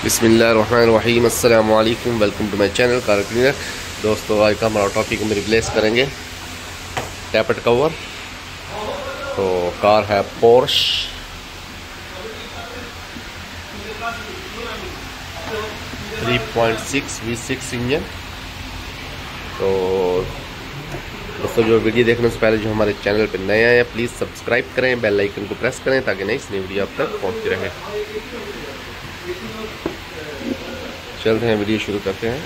बिस्मिल्लाहिर्रहमानिर्रहीम अस्सलामु अलैकुम। Welcome to my channel car cleaner. दोस्तों आज का हमारा टॉपिक हम रिप्लेस करेंगे टैपेट कवर। तो कार है पोर्श 3.6 V6 इंजन। तो दोस्तों जो वीडियो देखने से पहले जो हमारे चैनल पर नए आए हैं प्लीज़ सब्सक्राइब करें, बेल आइकन को प्रेस करें ताकि नई वीडियो आप तक पहुँचती रहे। चलते हैं, वीडियो शुरू करते हैं।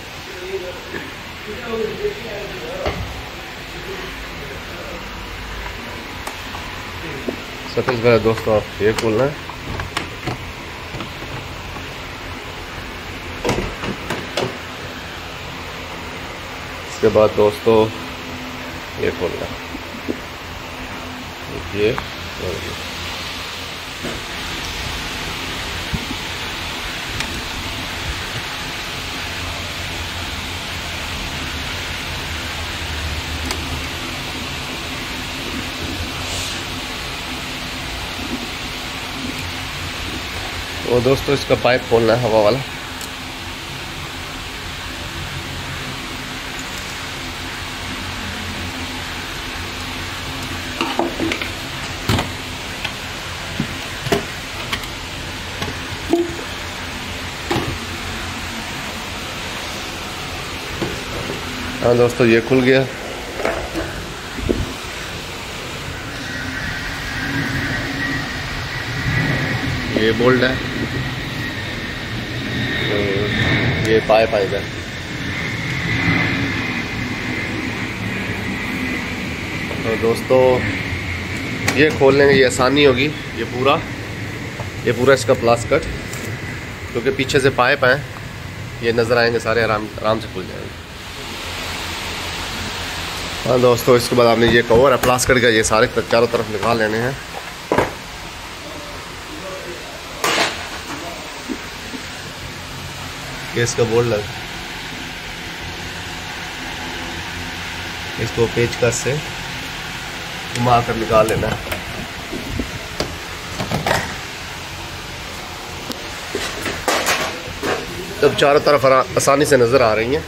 सबसे पहले दोस्तों आप ये खोलना है, इसके बाद दोस्तों ये खोलना है, ये और दोस्तों इसका पाइप खोलना है हवा वाला। हाँ दोस्तों ये खुल गया। ये बोल्ट है, ये पाइप आएगा। तो दोस्तों ये खोलने में ये आसानी होगी। ये पूरा इसका प्लास्टिक, क्योंकि पीछे से पाइप हैं, ये नज़र आएंगे सारे, आराम से खुल जाएंगे। हाँ दोस्तों इसके बाद आपने ये कवर है प्लास्टिक का, ये सारे चारों तरफ निकाल लेने हैं। ये इसका बोर्ड लग, इसको पेचकस से घुमा कर निकाल लेना है। तब चारों तरफ आसानी से नज़र आ रही हैं।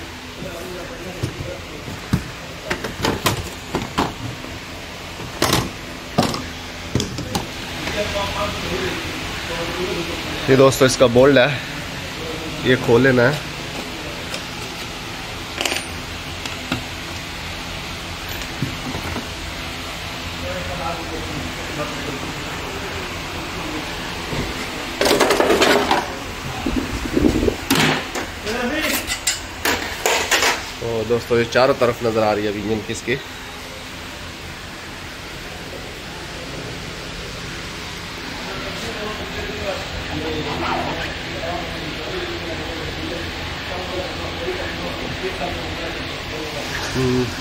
ये दोस्तों इसका बोल्ट है, ये खोल लेना है। तो दोस्तों ये चारों तरफ नज़र आ रही है अभी इंजन की इसकी।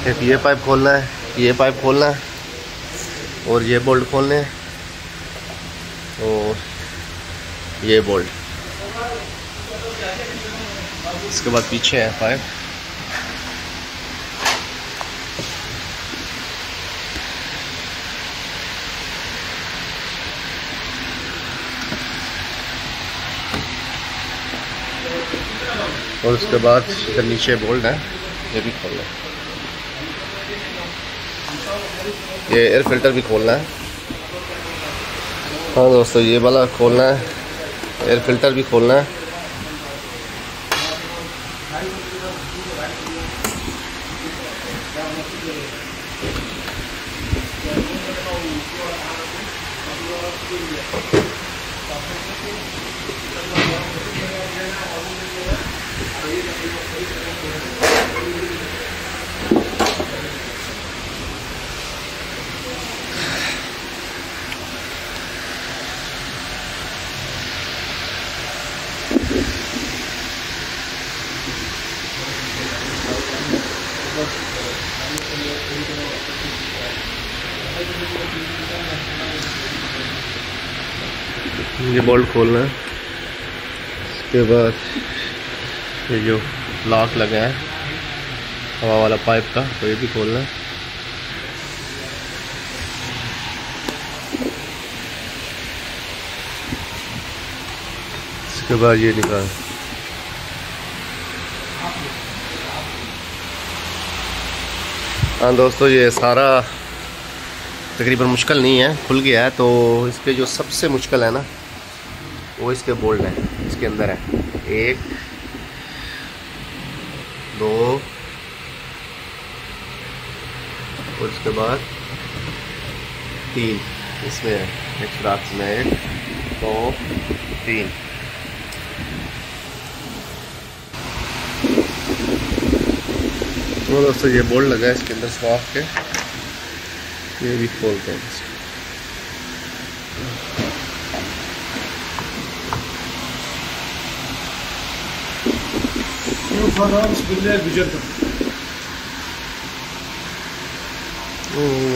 एक ये पाइप खोलना है, ये पाइप खोलना है, और ये बोल्ट खोलने हैं, और ये बोल्ट। इसके बाद पीछे है पाइप। और उसके बाद इधर नीचे बोल्ट है, ये भी खोलना है। ये एयर फिल्टर भी खोलना है। हाँ दोस्तों ये वाला खोलना है, एयर फिल्टर भी खोलना है। ये बोल्ट खोलना है। इसके बाद ये जो लॉक लगा है हवा वाला पाइप का, तो ये भी खोलना है। इसके बाद ये निकाल हाँ दोस्तों, ये सारा तकरीबन मुश्किल नहीं है, खुल गया है। तो इसके जो सबसे मुश्किल है ना, वो इसके बोल्ट है, इसके अंदर है 1 2 और इसके बाद 3 इसमें है, एक सुराख में 1 2 3। तो दोस्तों ये बोल्ट लगा है इसके अंदर सुराख के, ये भी खोलते हैं।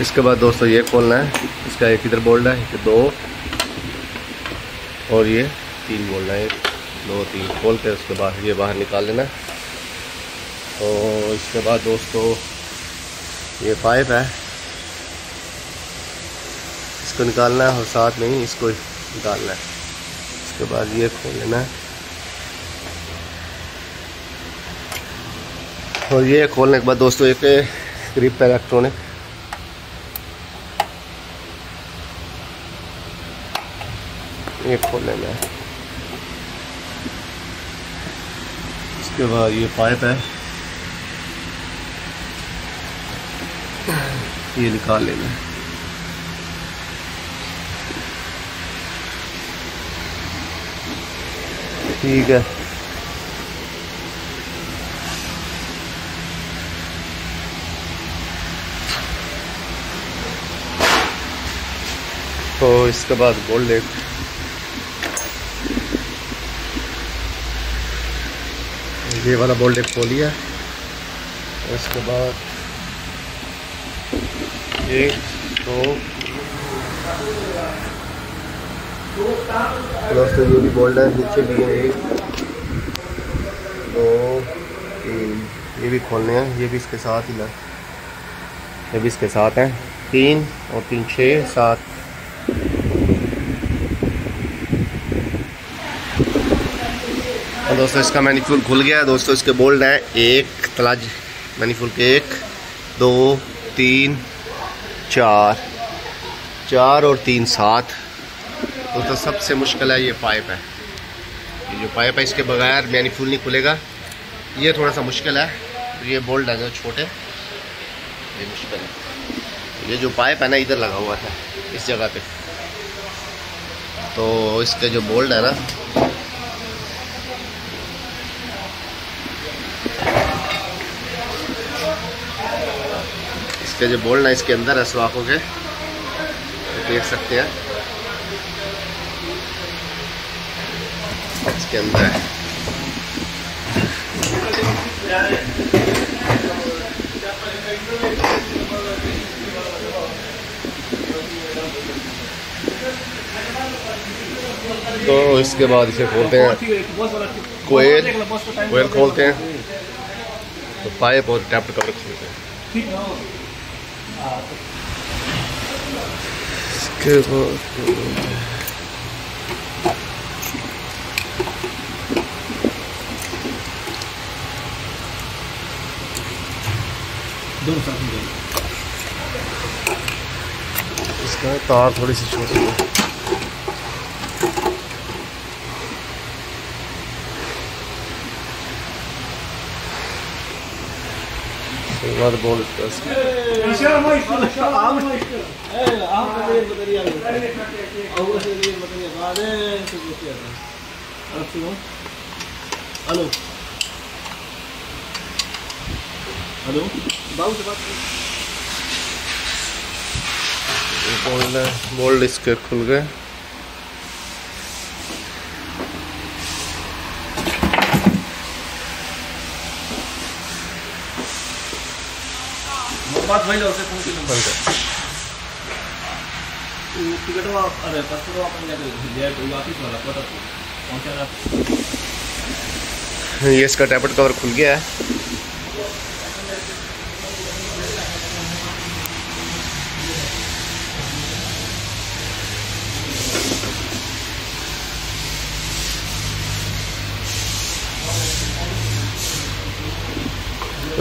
इसके बाद दोस्तों ये खोलना है, इसका एक इधर बोल्ट है, ये 2 और ये 3 बोल्ट है, 1 2 3 खोल के उसके बाद ये बाहर निकाल लेना है। तो इसके बाद दोस्तों ये पाइप है, इसको निकालना है और साथ में ही इसको निकालना है। इसके बाद ये खोल लेना है और ये खोलने के बाद दोस्तों एक ग्रिप इलेक्ट्रॉनिक, ये खोल लेना है। इसके बाद ये पाइप है, ये निकाल लेना है। ठीक है, तो इसके बाद बोल्ट एक ये वाला बोल्ट एक खोल लिया। इसके बाद 1 2 दोस्तों ये भी बोल्ट है, नीचे भी है 1 2 3, ये भी खोलने हैं, ये भी इसके साथ ही ना, ये भी इसके साथ हैं 3 और 3 6 7। और दोस्तों इसका मैनिफोल्ड खुल गया है। दोस्तों इसके बोल्ट हैं 1 तलाज मैनिफोल्ड के 1 2 3 4 और 3 7। दोस्तों सबसे मुश्किल है ये पाइप है, ये जो पाइप है इसके बगैर मैनिफोल्ड नहीं खुलेगा, ये थोड़ा सा मुश्किल है। ये बोल्ट है जो छोटे, ये मुश्किल है। ये जो पाइप है ना इधर लगा हुआ था इस जगह पे, तो इसके जो बोल्ट है ना, इसके जो बोल्ट है इसके अंदर है सुराखों के, देख सकते हैं इसके अंदर है। तो इसके बाद इसे खोलते हैं, कोयल खोलते हैं, तो पाइप और टैप कवर खोलते हैं। इसके बाद इसका तार थोड़ी सी छोटी है। बाद बोल्ट हेलो बाबू से बात बोल्ट इसके खुल गए। बात भाई लोग से फोन की नंबर टिकट वो अरे पासपोर्ट अपन लेके दिया कोई ऑफिस वाला पता पहुंचा रहा। ये इसका टैबलेट कवर खुल गया है।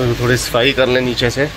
तो थोड़ी सफाई कर लें नीचे से।